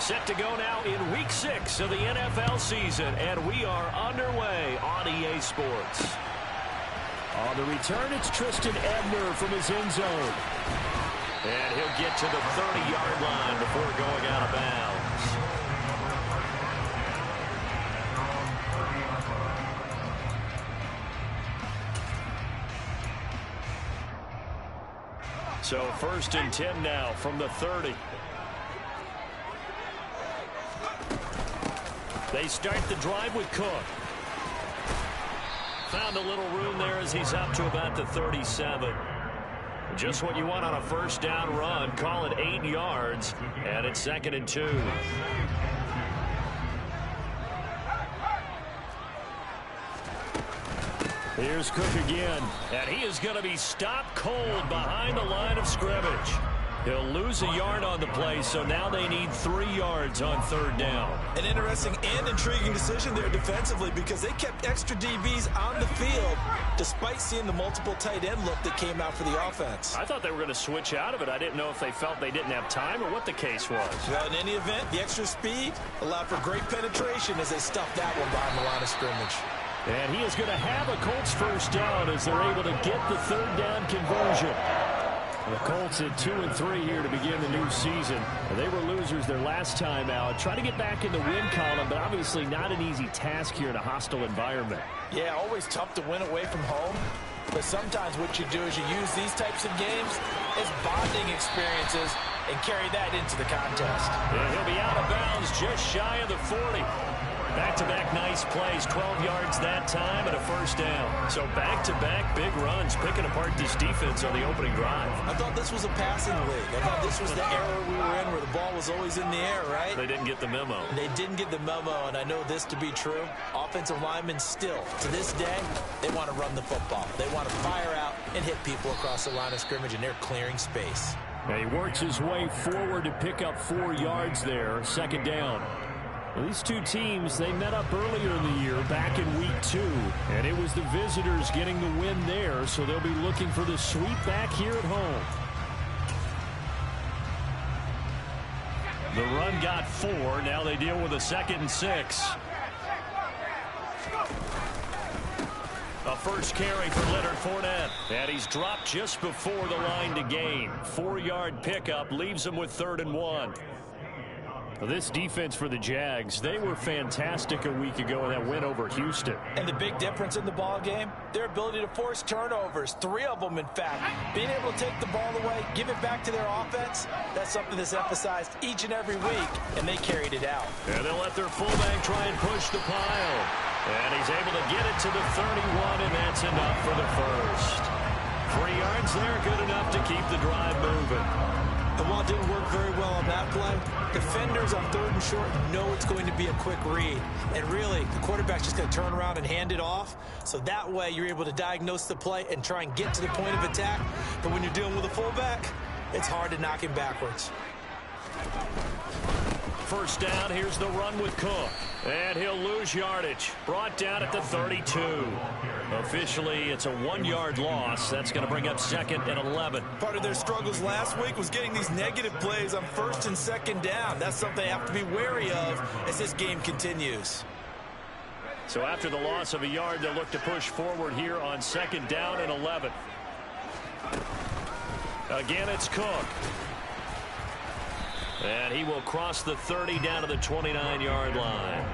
Set to go now in Week 6 of the NFL season, and we are underway on EA Sports. On the return, it's Tristan Ebner from his end zone. And he'll get to the 30-yard line before going out of bounds. So 1st and 10 now from the 30. They start the drive with Cook. Found a little room there as he's up to about the 37. Just what you want on a first down run. Call it 8 yards, and it's 2nd and 2. Here's Cook again, and he is going to be stopped cold behind the line of scrimmage. He'll lose a yard on the play, so now they need 3 yards on 3rd down. An interesting and intriguing decision there defensively because they kept extra DBs on the field despite seeing the multiple tight end look that came out for the offense. I thought they were going to switch out of it. I didn't know if they felt they didn't have time or what the case was. Well, in any event, the extra speed allowed for great penetration as they stuffed that one behind the line of scrimmage. And he is going to have a Colts first down as they're able to get the 3rd down conversion. The Colts at 2-3 here to begin the new season. They were losers their last time out. Trying to get back in the win column, but obviously not an easy task here in a hostile environment. Yeah, always tough to win away from home. But sometimes what you do is you use these types of games as bonding experiences and carry that into the contest. And he'll be out of bounds just shy of the 40. Back-to-back nice plays, 12 yards that time and a first down. So back-to-back big runs, picking apart this defense on the opening drive. I thought this was a passing league. I thought this was the era we were in where the ball was always in the air, right? They didn't get the memo. They didn't get the memo, and I know this to be true. Offensive linemen still, to this day, they want to run the football. They want to fire out and hit people across the line of scrimmage, and they're clearing space. Now he works his way forward to pick up 4 yards there, 2nd down. Well, these two teams, they met up earlier in the year, back in Week 2, and it was the visitors getting the win there, so they'll be looking for the sweep back here at home. The run got 4. Now they deal with a 2nd and 6. A first carry for Leonard Fournette, and he's dropped just before the line to gain. 4-yard pickup leaves him with 3rd and 1. This defense for the Jags, they were fantastic a week ago in that win over Houston. And the big difference in the ball game, their ability to force turnovers, 3 of them in fact. Being able to take the ball away, give it back to their offense, that's something that's emphasized each and every week, and they carried it out. And they'll let their fullback try and push the pile. And he's able to get it to the 31, and that's enough for the first. 3 yards there, good enough to keep the drive moving. And while it didn't work very well on that play, defenders on 3rd and short know it's going to be a quick read. And really, the quarterback's just going to turn around and hand it off. So that way, you're able to diagnose the play and try and get to the point of attack. But when you're dealing with a fullback, it's hard to knock him backwards. First down, here's the run with Cook. And he'll lose yardage. Brought down at the 32. Officially, it's a 1-yard loss. That's going to bring up 2nd and 11. Part of their struggles last week was getting these negative plays on 1st and 2nd down. That's something they have to be wary of as this game continues. So after the loss of a yard, they'll look to push forward here on 2nd down and 11. Again, it's Cook. And he will cross the 30 down to the 29-yard line.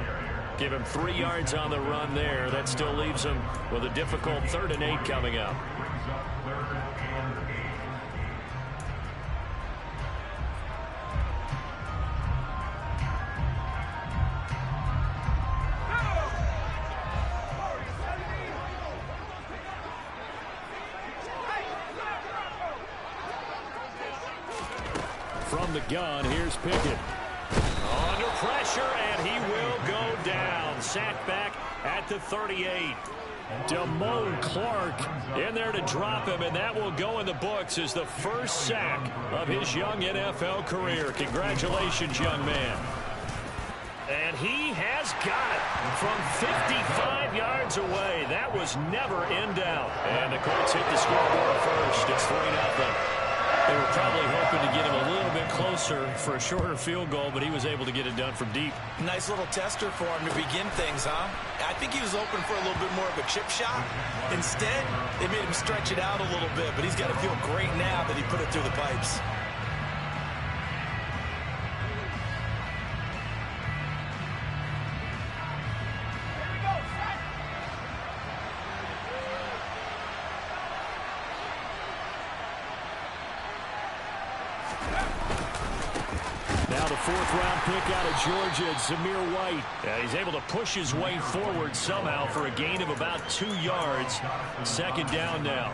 Give him 3 yards on the run there. That still leaves him with a difficult 3rd and 8 coming up. From the gun, here's Pickett. Under pressure, and he will go down. Sacked back at the 38. Damone Clark in there to drop him, and that will go in the books as the first sack of his young NFL career. Congratulations, young man. And he has got it from 55 yards away. That was never in doubt. And the Colts hit the scoreboard first. It's 3-0. They were probably hoping to get him a little bit closer for a shorter field goal, but he was able to get it done from deep. Nice little tester for him to begin things, huh? I think he was open for a little bit more of a chip shot. Instead, they made him stretch it out a little bit, but he's got to feel great now that he put it through the pipes. Now the fourth-round pick out of Georgia, Zamir White. He's able to push his way forward somehow for a gain of about 2 yards. Second down now.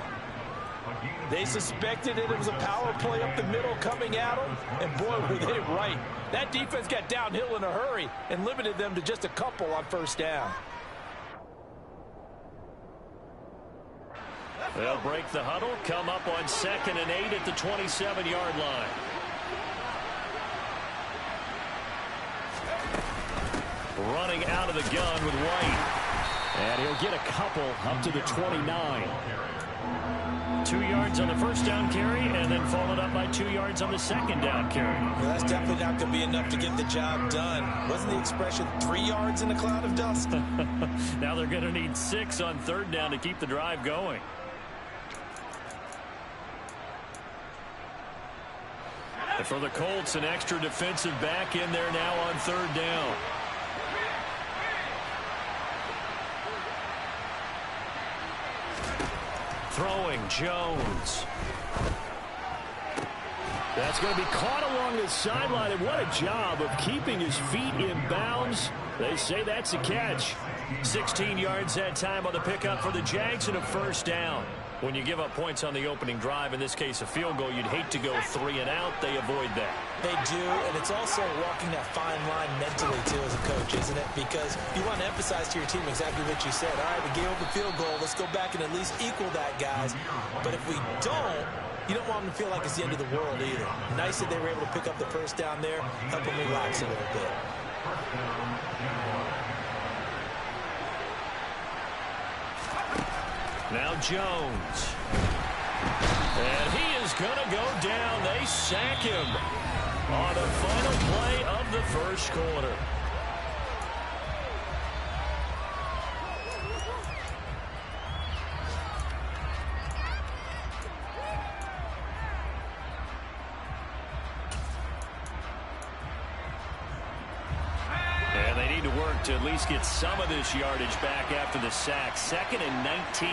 They suspected it was a power play up the middle coming at them, and boy, were they right. That defense got downhill in a hurry and limited them to just a couple on first down. They'll break the huddle, come up on 2nd and 8 at the 27-yard line. Running out of the gun with White. And he'll get a couple up to the 29. 2 yards on the first down carry, and then followed up by 2 yards on the second down carry. Well, that's definitely not going to be enough to get the job done. Wasn't the expression 3 yards in a cloud of dust? Now they're going to need 6 on third down to keep the drive going. And for the Colts, an extra defensive back in there now on third down. Throwing, Jones. That's going to be caught along the sideline, and what a job of keeping his feet in bounds. They say that's a catch. 16 yards that time on the pickup for the Jags and a first down. When you give up points on the opening drive, in this case a field goal, you'd hate to go 3 and out. They avoid that. They do, and it's also walking that fine line mentally, too, as a coach, isn't it? Because you want to emphasize to your team exactly what you said. All right, we gave up a field goal. Let's go back and at least equal that, guys. But if we don't, you don't want them to feel like it's the end of the world either. Nice that they were able to pick up the first down there, help them relax a little bit. Now Jones. And he is going to go down. They sack him on the final play of the first quarter. And they need to work to at least get some of this yardage back after the sack. 2nd and 19.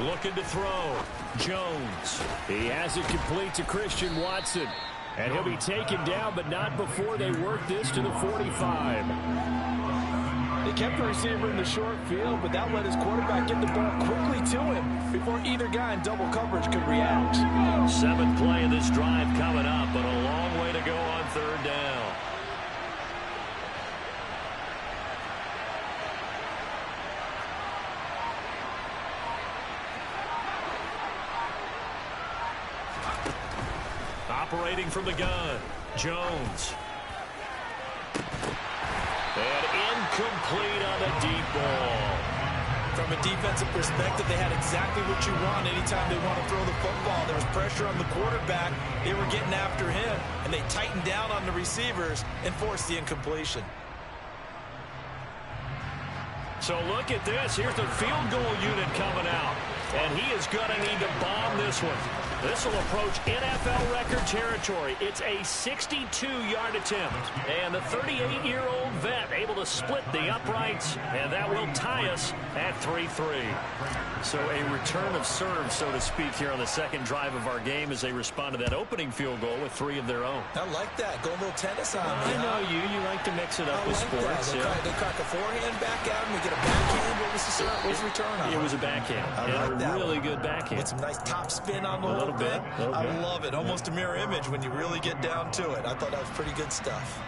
Looking to throw. Jones. He has it complete to Christian Watson. And he'll be taken down, but not before they work this to the 45. They kept the receiver in the short field, but that let his quarterback get the ball quickly to him before either guy in double coverage could react. 7th play of this drive coming up, but a long way to go on third down. Operating from the gun, Jones. And incomplete on a deep ball. From a defensive perspective, they had exactly what you want anytime they want to throw the football. There was pressure on the quarterback. They were getting after him, and they tightened down on the receivers and forced the incompletion. So look at this. Here's the field goal unit coming out. And he is going to need to bomb this one. This will approach NFL record territory. It's a 62-yard attempt. And the 38-year-old vet able to split the uprights. And that will tie us at 3-3. So a return of serve, so to speak, here on the second drive of our game as they respond to that opening field goal with 3 of their own. I like that. Go a little tennis on me. I know you. You like to mix it up with sports. They crack a forehand back at him. We get a backhand. What was the serve? What was the return on? It was a backhand. I like that. Really good backhand. With some nice top spin on the whole thing. I love it. Almost a mirror image when you really get down to it. I thought that was pretty good stuff.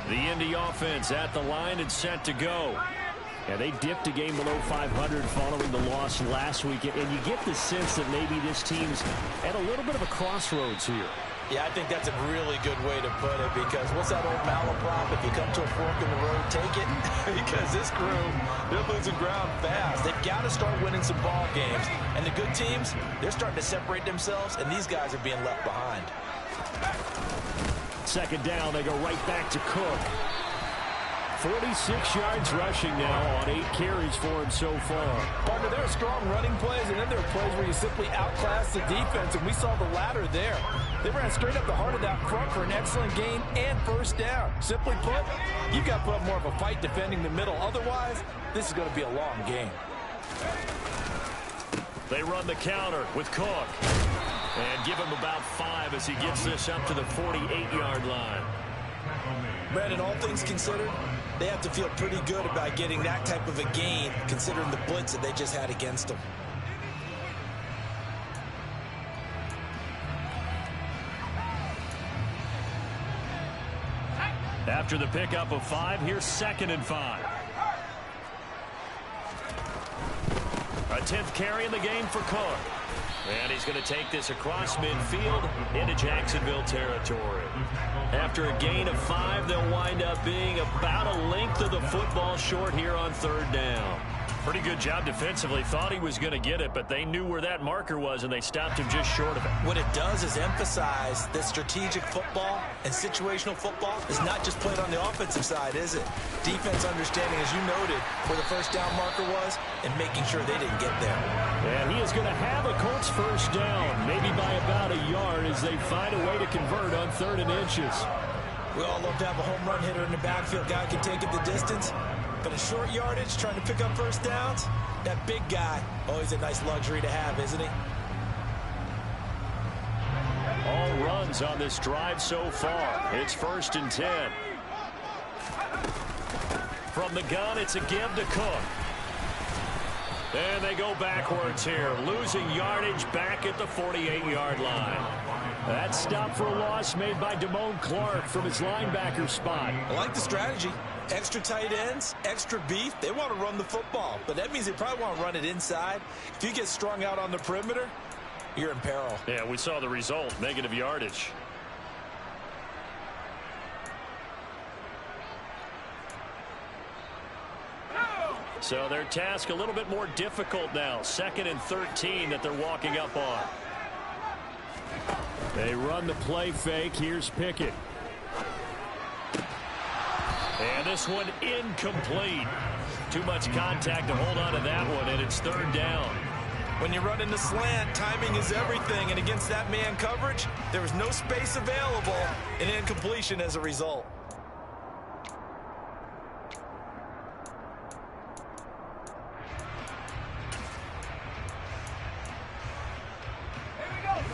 The Indy offense at the line and set to go. And they dipped a game below 500 following the loss last week. And you get the sense that maybe this team's at a little bit of a crossroads here. Yeah, I think that's a really good way to put it, because what's that old malaprop? If you come to a fork in the road, take it. Because this crew, they're losing ground fast. They've got to start winning some ball games. And the good teams, they're starting to separate themselves, and these guys are being left behind. Second down, they go right back to Cook. 46 yards rushing now on 8 carries for him so far. Partner, there are strong running plays, and then there are plays where you simply outclass the defense, and we saw the latter there. They ran straight up the heart of that front for an excellent gain and first down. Simply put, you've got to put up more of a fight defending the middle. Otherwise, this is going to be a long game. They run the counter with Cook. And give him about 5 as he gets this up to the 48-yard line. Brandon, all things considered, they have to feel pretty good about getting that type of a gain, considering the blitz that they just had against them. After the pickup of 5, here's 2nd and 5. A 10th carry in the game for Cook. And he's going to take this across midfield into Jacksonville territory. After a gain of 5, they'll wind up being about a length of the football short here on 3rd down. Pretty good job defensively. Thought he was going to get it, but they knew where that marker was, and they stopped him just short of it. What it does is emphasize that strategic football and situational football is not just played on the offensive side, is it? Defense understanding, as you noted, where the first down marker was and making sure they didn't get there. And he is going to have a Colts first down, maybe by about a yard, as they find a way to convert on 3rd and inches. We all love to have a home run hitter in the backfield. Guy can take it the distance. But a short yardage, trying to pick up first downs, that big guy, always a nice luxury to have, isn't he? All runs on this drive so far. It's 1st and 10. From the gun, it's a give to Cook. And they go backwards here, losing yardage back at the 48-yard line. That stop for a loss made by Damone Clark from his linebacker spot. I like the strategy. Extra tight ends, extra beef. They want to run the football, but that means they probably want to run it inside. If you get strung out on the perimeter, you're in peril. Yeah, we saw the result, negative yardage. So their task a little bit more difficult now. 2nd and 13 that they're walking up on. They run the play fake. Here's Pickett. And this one incomplete. Too much contact to hold on to that one, and it's 3rd down. When you run in the slant, timing is everything, and against that man coverage, there was no space available, and incompletion as a result.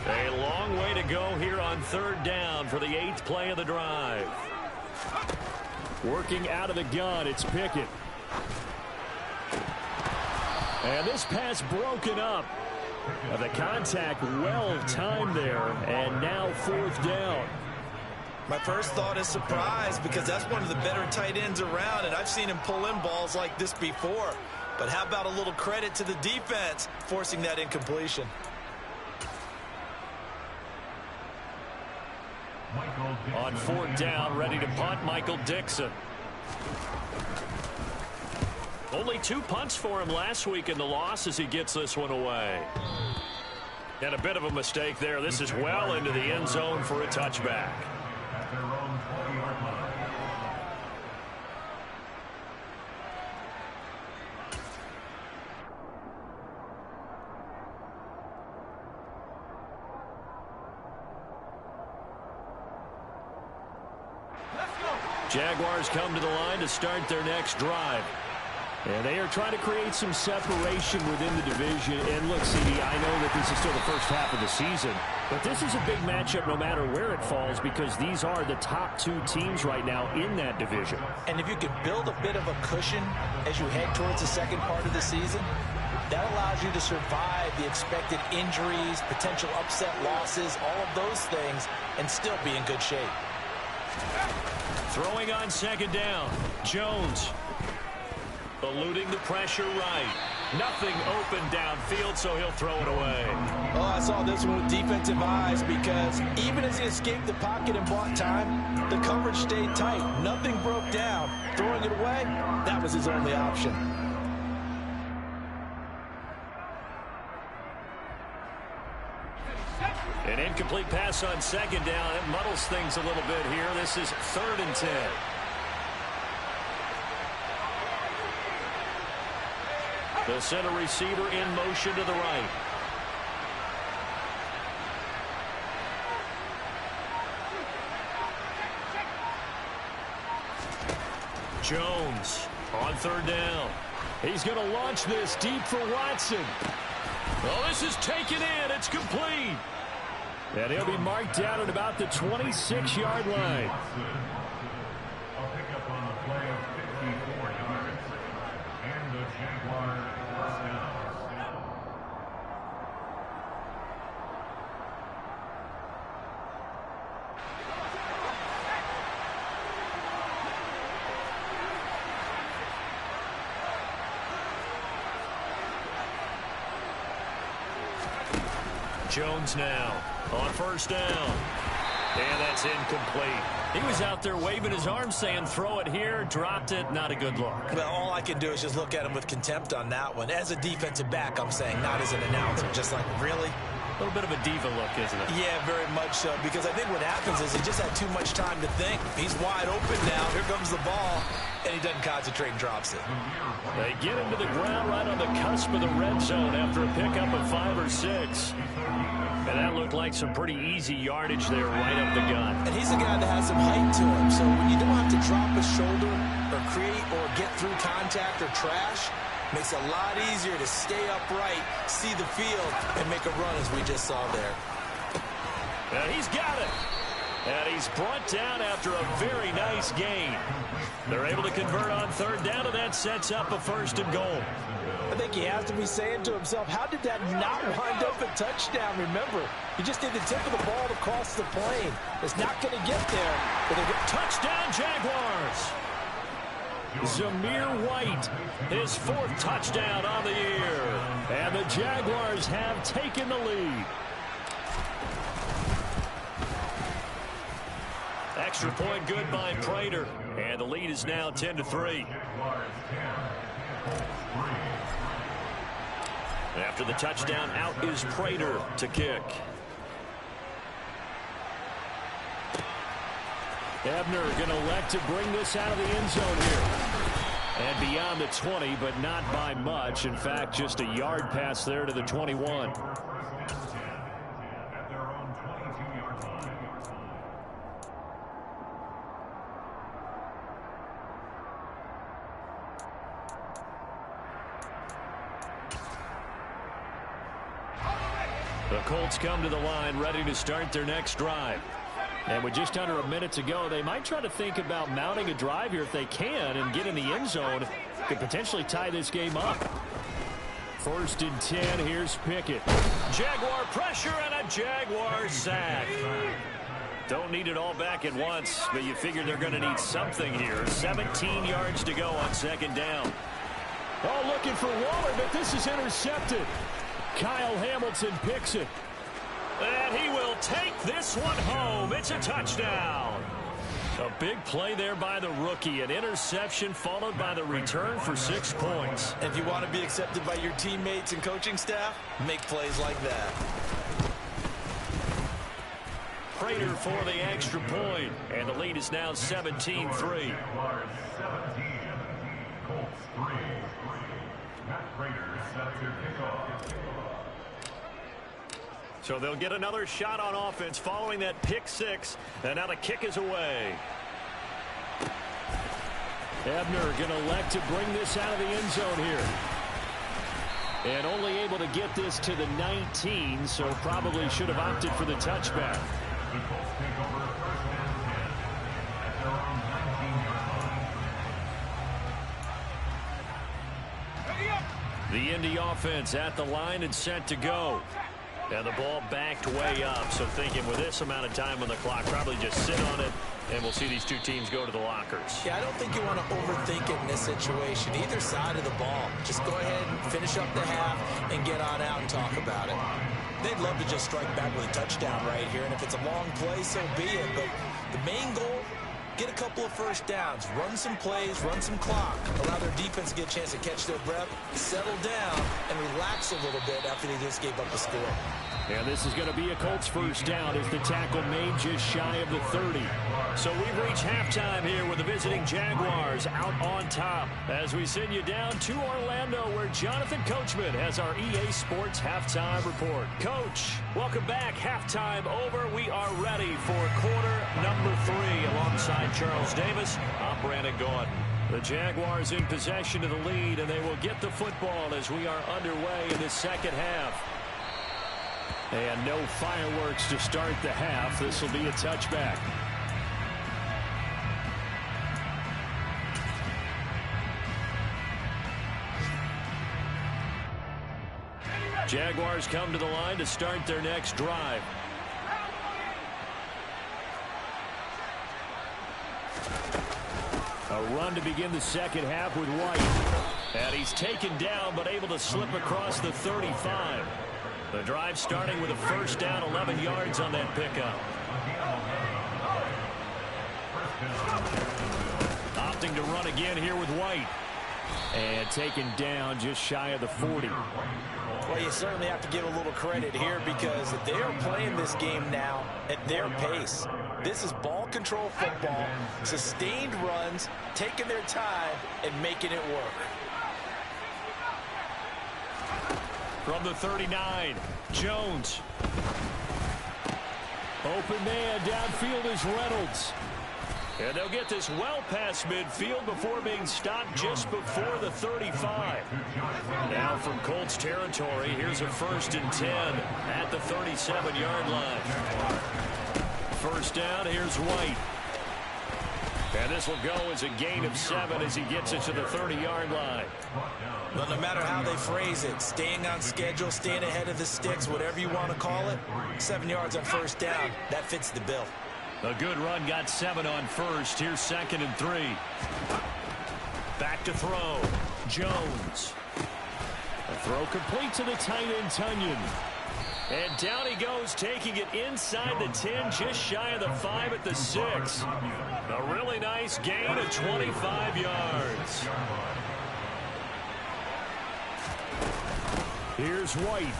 A long way to go here on 3rd down for the 8th play of the drive. Working out of the gun, it's Pickett. And this pass broken up. The contact well timed there, and now 4th down. My first thought is surprise, because that's one of the better tight ends around, and I've seen him pull in balls like this before. But how about a little credit to the defense forcing that incompletion? On 4th down, ready to punt, Michael Dixon. Only 2 punts for him last week in the loss as he gets this one away. And a bit of a mistake there. This is well into the end zone for a touchback. Jaguars come to the line to start their next drive. And they are trying to create some separation within the division. And look, CD, I know that this is still the first half of the season, but this is a big matchup no matter where it falls, because these are the top 2 teams right now in that division. And if you can build a bit of a cushion as you head towards the second part of the season, that allows you to survive the expected injuries, potential upset losses, all of those things, and still be in good shape. Throwing on 2nd down, Jones. Eluding the pressure right. Nothing open downfield, so he'll throw it away. Oh, I saw this one with defensive eyes because even as he escaped the pocket and bought time, the coverage stayed tight. Nothing broke down. Throwing it away, that was his only option. An incomplete pass on second down. It muddles things a little bit here. This is 3rd and 10. The center receiver in motion to the right. Jones on 3rd down. He's going to launch this deep for Watson. Oh, this is taken in. It's complete. And he'll be marked down at about the 26-yard line. A pickup on the play of 54 yards. And the Jaguars first down. Jones now on 1st down. And that's incomplete. He was out there waving his arms saying, throw it here, dropped it, not a good look. Well, all I can do is just look at him with contempt on that one. As a defensive back, I'm saying, not as an announcer. Just like, really? A little bit of a diva look, isn't it? Yeah, very much so, because I think what happens is he just had too much time to think. He's wide open now. Here comes the ball, and he doesn't concentrate and drops it. They get him to the ground right on the cusp of the red zone after a pickup of 5 or 6. And that looked like some pretty easy yardage there right up the gut. And he's a guy that has some height to him, so when you don't have to drop a shoulder or create or get through contact or trash, makes it a lot easier to stay upright, see the field, and make a run as we just saw there. And he's got it. And he's brought down after a very nice gain. They're able to convert on 3rd down, and that sets up a 1st and goal. I think he has to be saying to himself, how did that not wind up a touchdown? Remember, he just did the tip of the ball to cross the plane. It's not going to get there. But they get touchdown, Jaguars. Zamir White, his 4th touchdown on the year. And the Jaguars have taken the lead. Extra point good by Prater. And the lead is now 10-3. After the touchdown, out is Prater to kick. Ebner going to elect to bring this out of the end zone here. And beyond the 20, but not by much. In fact, just a yard pass there to the 21. The Colts come to the line ready to start their next drive. And with just under a minute to go, they might try to think about mounting a drive here if they can and get in the end zone. Could potentially tie this game up. 1st and 10, here's Pickett. Jaguar pressure and a Jaguar sack. Don't need it all back at once, but you figure they're going to need something here. 17 yards to go on 2nd down. Oh, looking for Waller, but this is intercepted. Kyle Hamilton picks it. And he will take this one home. It's a touchdown. A big play there by the rookie. An interception followed by the return for 6 points. If you want to be accepted by your teammates and coaching staff, make plays like that. Prater for the extra point. And the lead is now 17-3. Colts 3. Matt Prater set to kick off. So they'll get another shot on offense following that pick 6. And now the kick is away. Ebner going to elect to bring this out of the end zone here. And only able to get this to the 19, so probably should have opted for the touchback. The Colts take over 1st and 10 at their own 19-yard line. The Indy offense at the line and set to go. And the ball backed way up, so thinking with this amount of time on the clock, probably just sit on it, and we'll see these two teams go to the lockers. Yeah, I don't think you want to overthink it in this situation. Either side of the ball. Just go ahead and finish up the half and get on out and talk about it. They'd love to just strike back with a touchdown right here, and if it's a long play, so be it. But the main goal, get a couple of first downs, run some plays, run some clock, allow their defense to get a chance to catch their breath, settle down, and relax a little bit after they just gave up the score. And this is going to be a Colts first down as the tackle made just shy of the 30. So we've reached halftime here with the visiting Jaguars out on top as we send you down to Orlando where Jonathan Coachman has our EA Sports halftime report. Coach, welcome back. Halftime over. We are ready for quarter number 3 alongside Charles Davis. I'm Brandon Gordon. The Jaguars in possession of the lead, and they will get the football as we are underway in the second half. And no fireworks to start the half. This will be a touchback. Jaguars come to the line to start their next drive. A run to begin the second half with White. And he's taken down but able to slip across the 35. The drive starting with a first down, 11 yards on that pickup. Opting to run again here with White. And taken down just shy of the 40. Well, you certainly have to give a little credit here because they are playing this game now at their pace. This is ball control football, sustained runs, taking their time, and making it work. From the 39, Jones. Open man, downfield is Reynolds. And they'll get this well past midfield before being stopped just before the 35. Now from Colts territory, here's a 1st and 10 at the 37-yard line. First down, here's White. And this will go as a gain of 7 as he gets it to the 30-yard line. Well, no matter how they phrase it, staying on schedule, staying ahead of the sticks, whatever you want to call it, 7 yards on first down, that fits the bill. A good run got 7 on first. Here's 2nd and 3. Back to throw. Jones. A throw complete to the tight end, Tunyon. And down he goes, taking it inside the 10, just shy of the 5 at the 6. A really nice gain of 25 yards. Here's White.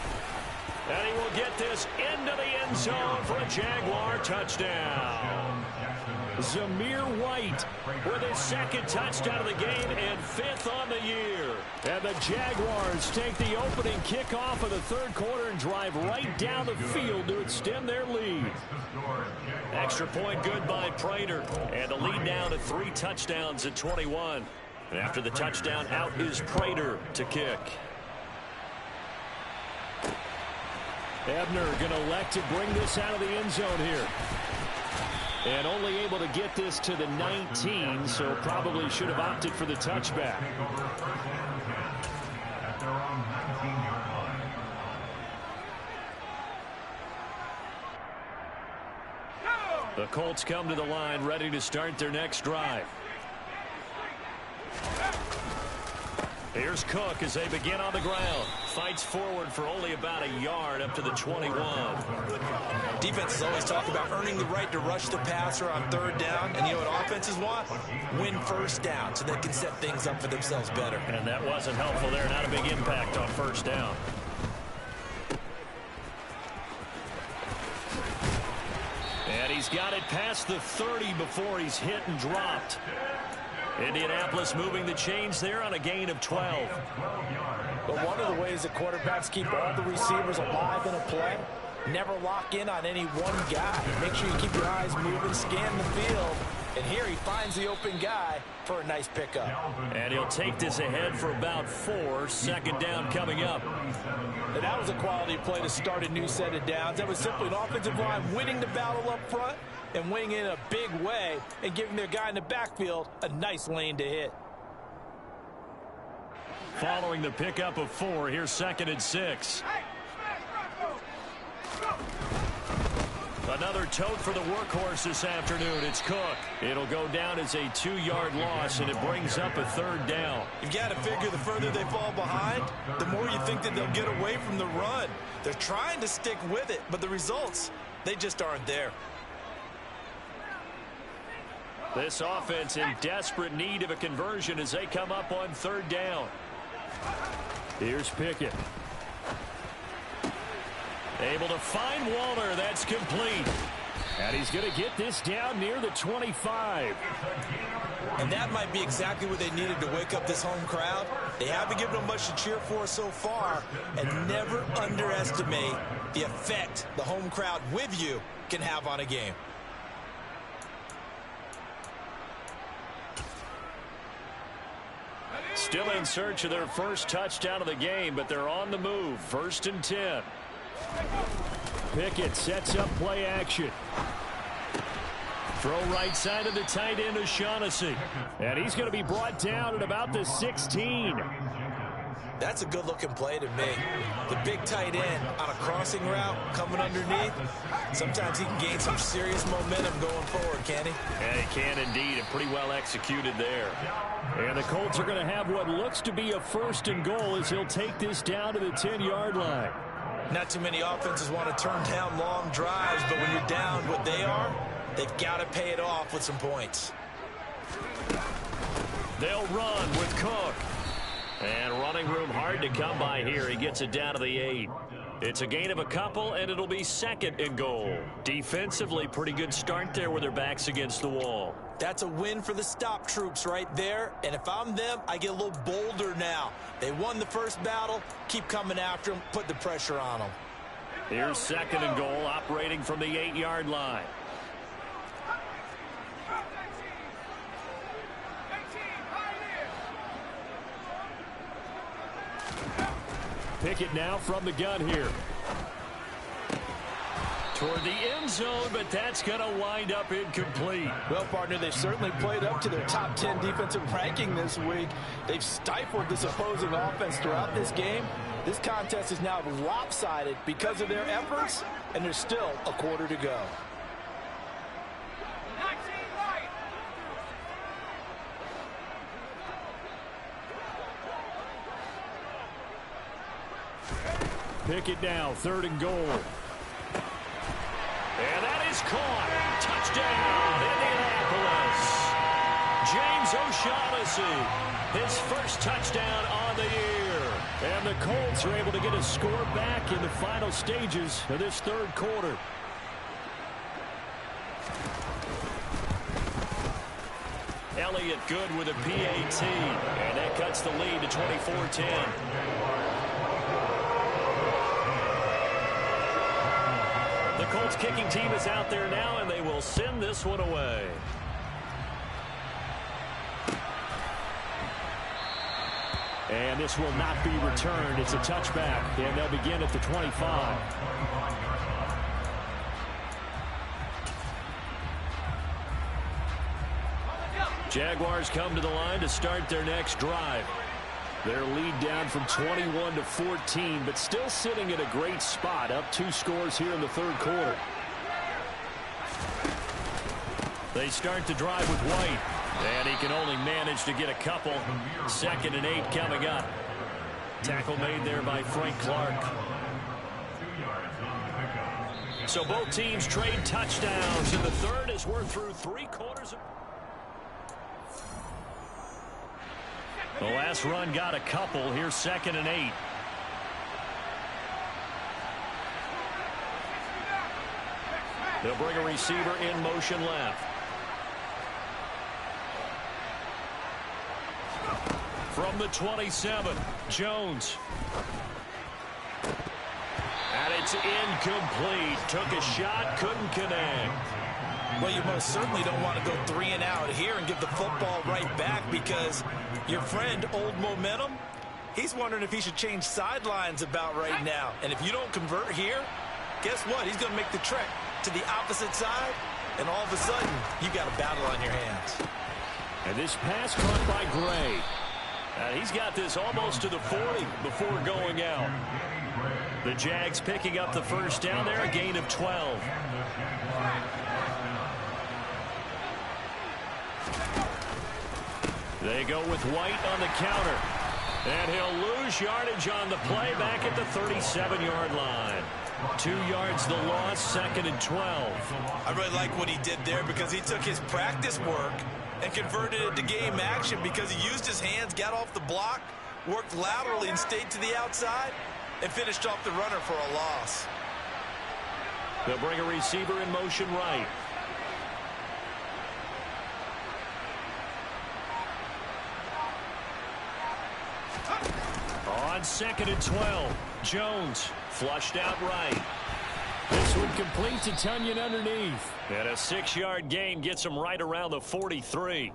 And he will get this into the end zone for a Jaguar touchdown. Zamir White with his 2nd touchdown of the game and 5th on the year. And the Jaguars take the opening kickoff of the 3rd quarter and drive right down the field to extend their lead. Extra point good by Prater. And the lead now to 3 touchdowns at 21. And after the touchdown, out is Prater to kick. Ebner going to elect to bring this out of the end zone here. And only able to get this to the 19, so probably should have opted for the touchback. The Colts come to the line ready to start their next drive. Here's Cook as they begin on the ground. Fights forward for only about a yard up to the 21. Defenses always talk about earning the right to rush the passer on 3rd down. And you know what offenses want? Win first down so they can set things up for themselves better. And that wasn't helpful there. Not a big impact on first down. And he's got it past the 30 before he's hit and dropped. Indianapolis moving the chains there on a gain of 12. But one of the ways that quarterbacks keep all the receivers alive in a play, never lock in on any one guy. Make sure you keep your eyes moving, scan the field. And here he finds the open guy for a nice pickup. And he'll take this ahead for about 4. 2nd down coming up. And that was a quality play to start a new set of downs. That was simply an offensive line winning the battle up front and winning in a big way and giving their guy in the backfield a nice lane to hit. Following the pickup of 4, here's 2nd and 6. Another tote for the workhorse this afternoon. It's Cook. It'll go down as a 2-yard loss, and it brings up a 3rd down. You've got to figure the further they fall behind, the more you think that they'll get away from the run. They're trying to stick with it, but the results, they just aren't there. This offense in desperate need of a conversion as they come up on 3rd down. Here's Pickett. Able to find Waller. That's complete. And he's going to get this down near the 25. And that might be exactly what they needed to wake up this home crowd. They haven't given them much to cheer for so far. And never underestimate the effect the home crowd with you can have on a game. Still in search of their first touchdown of the game, but they're on the move. 1st and 10. Pickett sets up play action. Throw right side of the tight end O'Shaughnessy. And he's going to be brought down at about the 16. That's a good-looking play to me. The big tight end on a crossing route coming underneath. Sometimes he can gain some serious momentum going forward, can he? Yeah, he can indeed, and pretty well executed there. And the Colts are going to have what looks to be a 1st and goal as he'll take this down to the 10-yard line. Not too many offenses want to turn down long drives, but when you're down what they are, they've got to pay it off with some points. They'll run with Cook. And running room hard to come by here. He gets it down to the 8. It's a gain of a couple, and it'll be 2nd and goal. Defensively, pretty good start there with their backs against the wall. That's a win for the stop troops right there. And if I'm them, I get a little bolder now. They won the first battle. Keep coming after them. Put the pressure on them. Here's 2nd and goal, operating from the 8-yard line. Pickett now from the gun here. Toward the end zone, but that's going to wind up incomplete. Well, partner, they've certainly played up to their top 10 defensive ranking this week. They've stifled this opposing offense throughout this game. This contest is now lopsided because of their efforts, and there's still a quarter to go. Pickett now, 3rd and goal. And that is caught. Touchdown, Indianapolis. James O'Shaughnessy, his first touchdown on the year. And the Colts are able to get a score back in the final stages of this 3rd quarter. Elliott good with a PAT. And that cuts the lead to 24-10. The Colts kicking team is out there now, and they will send this one away. And this will not be returned. It's a touchback, and they'll begin at the 25. Jaguars come to the line to start their next drive. Their lead down from 21 to 14, but still sitting at a great spot, up 2 scores here in the 3rd quarter. They start the drive with White, and he can only manage to get a couple. 2nd and 8 coming up. Tackle made there by Frank Clark. So both teams trade touchdowns in the 3rd as we're through 3 quarters. The last run got a couple. Here's 2nd and 8. They'll bring a receiver in motion left. From the 27, Jones. And it's incomplete. Took a shot, couldn't connect. Well, you most certainly don't want to go 3 and out here and give the football right back, because your friend, Old Momentum, he's wondering if he should change sidelines about right now. And if you don't convert here, guess what? He's going to make the trek to the opposite side, and all of a sudden, you got a battle on your hands. And this pass caught by Gray. He's got this almost to the 40 before going out. The Jags picking up the first down there, a gain of 12. They go with White on the counter. And he'll lose yardage on the play back at the 37-yard line. 2 yards the loss, 2nd and 12. I really like what he did there because he took his practice work and converted it to game action because he used his hands, got off the block, worked laterally and stayed to the outside, and finished off the runner for a loss. They'll bring a receiver in motion right. On 2nd and 12, Jones flushed out right. This one complete to Tunyon underneath. And a 6-yard gain gets him right around the 43.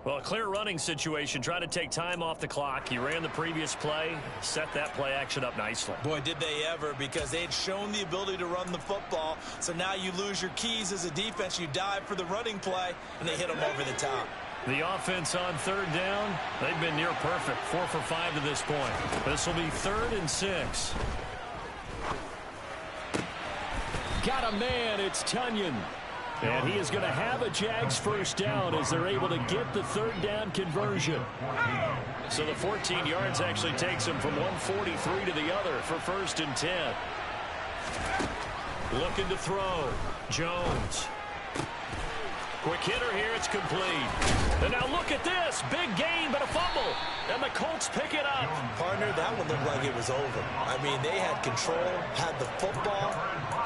Well, a clear running situation. Try to take time off the clock. He ran the previous play, set that play action up nicely. Boy, did they ever, because they'd shown the ability to run the football. So now you lose your keys as a defense. You dive for the running play, and they hit them over the top. The offense on 3rd down, they've been near perfect. 4 for 5 to this point. This will be 3rd and 6. Got a man, it's Tunyon. And he is going to have a Jags first down as they're able to get the 3rd down conversion. So the 14 yards actually takes him from 143 to the other for 1st and 10. Looking to throw. Jones. Quick hitter here, it's complete. And now look at this. Big gain, but a fumble. And the Colts pick it up. Partner, that one looked like it was over. I mean, they had control, had the football,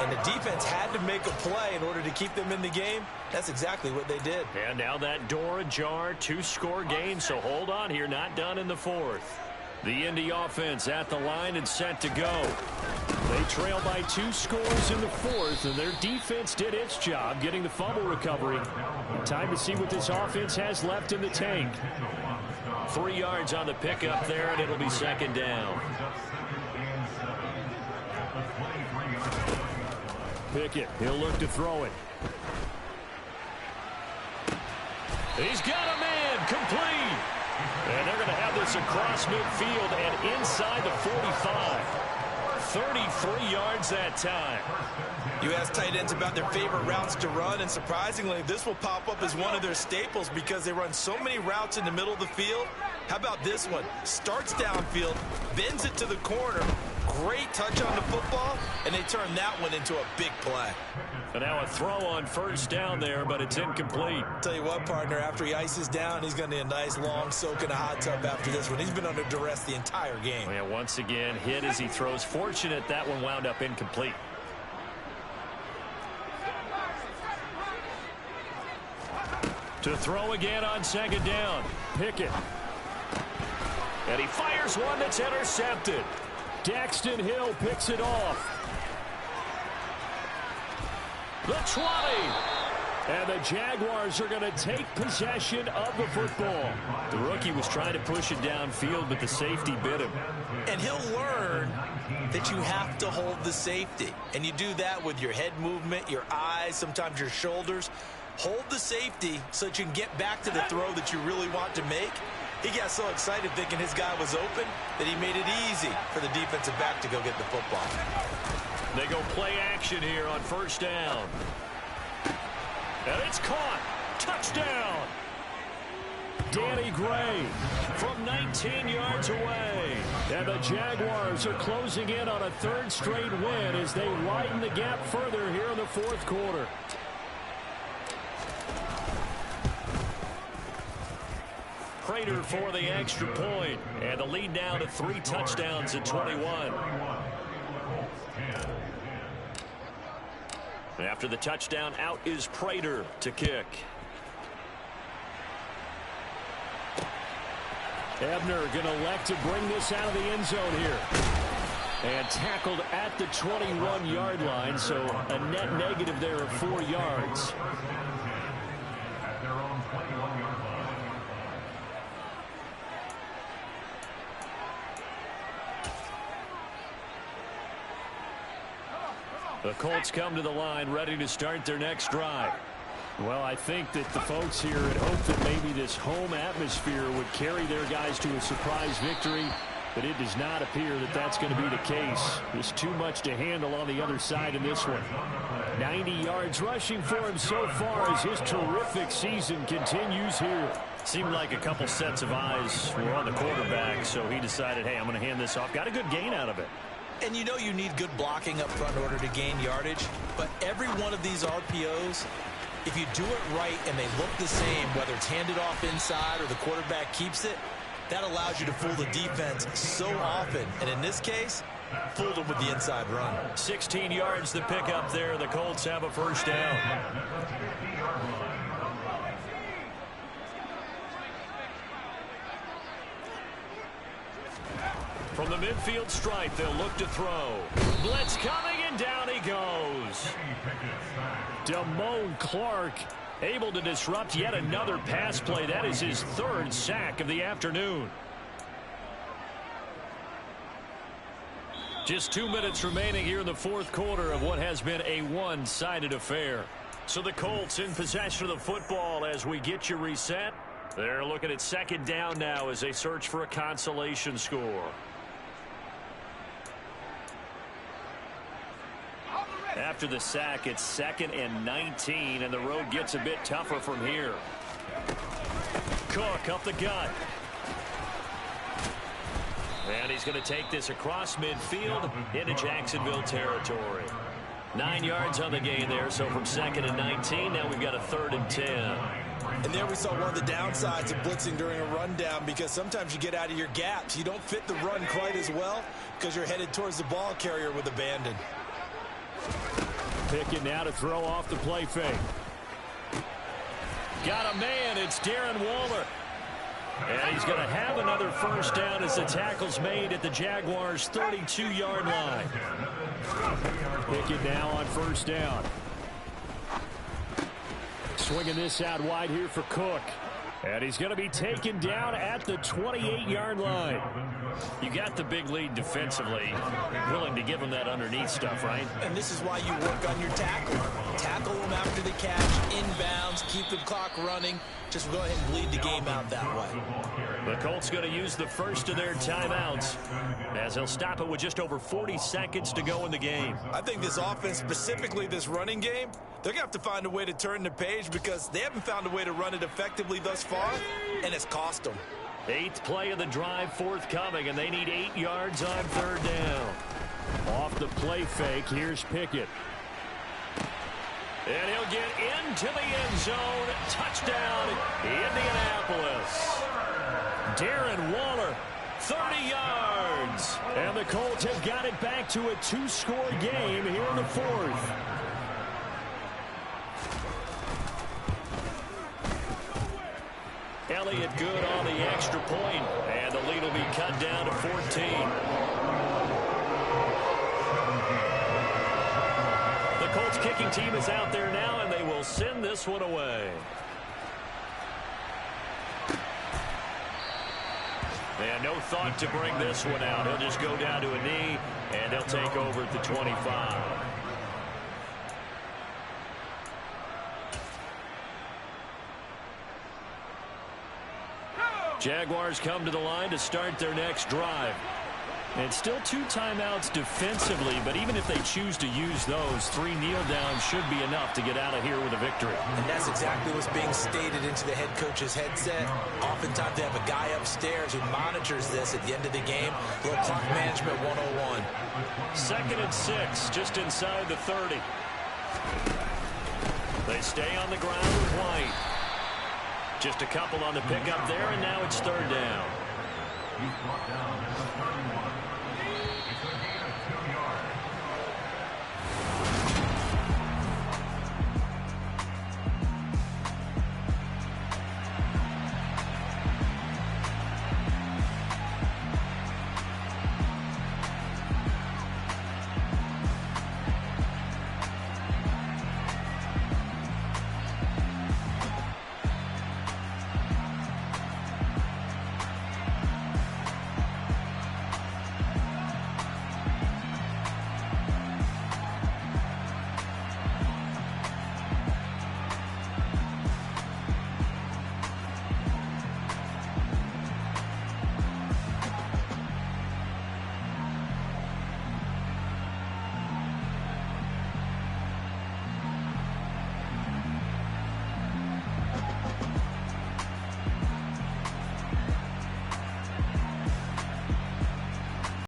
and the defense had to make a play in order to keep them in the game. That's exactly what they did. And now that door ajar, 2-score game, so hold on here, not done in the 4th. The Indy offense at the line and set to go. They trail by 2 scores in the 4th, and their defense did its job getting the fumble recovery. Time to see what this offense has left in the tank. 3 yards on the pickup there, and it'll be 2nd down. Pickett, he'll look to throw it. He's got a man, complete. And they're going to have this across midfield and inside the 45. 33 yards that time. You ask tight ends about their favorite routes to run, and surprisingly, this will pop up as one of their staples because they run so many routes in the middle of the field. How about this one? Starts downfield, bends it to the corner, great touch on the football, and they turn that one into a big play. And now a throw on 1st down there, but it's incomplete. Tell you what, partner, after he ices down, he's going to need a nice long soak in a hot tub after this one. He's been under duress the entire game. Yeah, once again, hit as he throws. Fortunate that one wound up incomplete. To throw again on 2nd down. Pickett. And he fires one that's intercepted. Daxton Hill picks it off. The 20. And the Jaguars are going to take possession of the football. The rookie was trying to push it downfield, but the safety bit him. And he'll learn that you have to hold the safety. And you do that with your head movement, your eyes, sometimes your shoulders. Hold the safety so that you can get back to the throw that you really want to make. He got so excited thinking his guy was open that he made it easy for the defensive back to go get the football. They go play action here on 1st down. And it's caught. Touchdown. Danny Gray from 19 yards away. And the Jaguars are closing in on a 3rd straight win as they widen the gap further here in the 4th quarter. Prater for the extra point. And the lead now to 3 touchdowns at 21. After the touchdown, out is Prater to kick. Ebner going to elect to bring this out of the end zone here. And tackled at the 21-yard line, so a net negative there of 4 yards. At their own 21-yard line. The Colts come to the line ready to start their next drive. Well, I think that the folks here had hoped that maybe this home atmosphere would carry their guys to a surprise victory. But it does not appear that that's going to be the case. There's too much to handle on the other side in this one. 90 yards rushing for him so far as his terrific season continues here. Seemed like a couple sets of eyes were on the quarterback, so he decided, hey, I'm going to hand this off. Got a good gain out of it. And you know you need good blocking up front in order to gain yardage, but every one of these RPOs, if you do it right and they look the same, whether it's handed off inside or the quarterback keeps it, that allows you to fool the defense so often. And in this case, fooled them with the inside run. 16 yards to pick up there. The Colts have a first down. From the midfield stripe, they'll look to throw. Blitz coming, and down he goes. Clark able to disrupt yet another pass play. That is his third sack of the afternoon. Just 2 minutes remaining here in the fourth quarter of what has been a one-sided affair. So the Colts in possession of the football as we get you reset. They're looking at second down now as they search for a consolation score. After the sack, it's 2nd and 19, and the road gets a bit tougher from here. Cook up the gut. And he's going to take this across midfield into Jacksonville territory. 9 yards on the gain there, so from 2nd and 19, now we've got a 3rd and 10. And there we saw one of the downsides of blitzing during a rundown, because sometimes you get out of your gaps. You don't fit the run quite as well because you're headed towards the ball carrier with abandon. Pickett now to throw off the play fake. Got a man. It's Darren Waller. And he's going to have another first down as the tackle's made at the Jaguars' 32-yard line. Pickett now on first down. Swinging this out wide here for Cook. And he's going to be taken down at the 28-yard line. You got the big lead defensively. Willing to give him that underneath stuff, right? And this is why you work on your tackle. Tackle them after the catch, inbounds, keep the clock running. Just go ahead and bleed the game out that way. The Colts going to use the first of their timeouts as they'll stop it with just over 40 seconds to go in the game. I think this offense, specifically this running game, they're going to have to find a way to turn the page because they haven't found a way to run it effectively thus far, and it's cost them. 8th play of the drive forthcoming, and they need 8 yards on third down. Off the play fake, here's Pickett. And he'll get into the end zone. Touchdown, Indianapolis. Darren Waller, 30 yards. And the Colts have got it back to a 2-score game here in the fourth. Elliott good on the extra point, and the lead will be cut down to 14. The Colts kicking team is out there now, and they will send this one away. And no thought to bring this one out. He'll just go down to a knee, and they'll take over at the 25. Jaguars come to the line to start their next drive. And still 2 timeouts defensively, but even if they choose to use those, 3 kneel downs should be enough to get out of here with a victory. And that's exactly what's being stated into the head coach's headset. Oftentimes they have a guy upstairs who monitors this at the end of the game. A little clock management 101. 2nd and 6, just inside the 30. They stay on the ground with White. Just a couple on the pickup there, and now it's third down. He's brought down at the 31.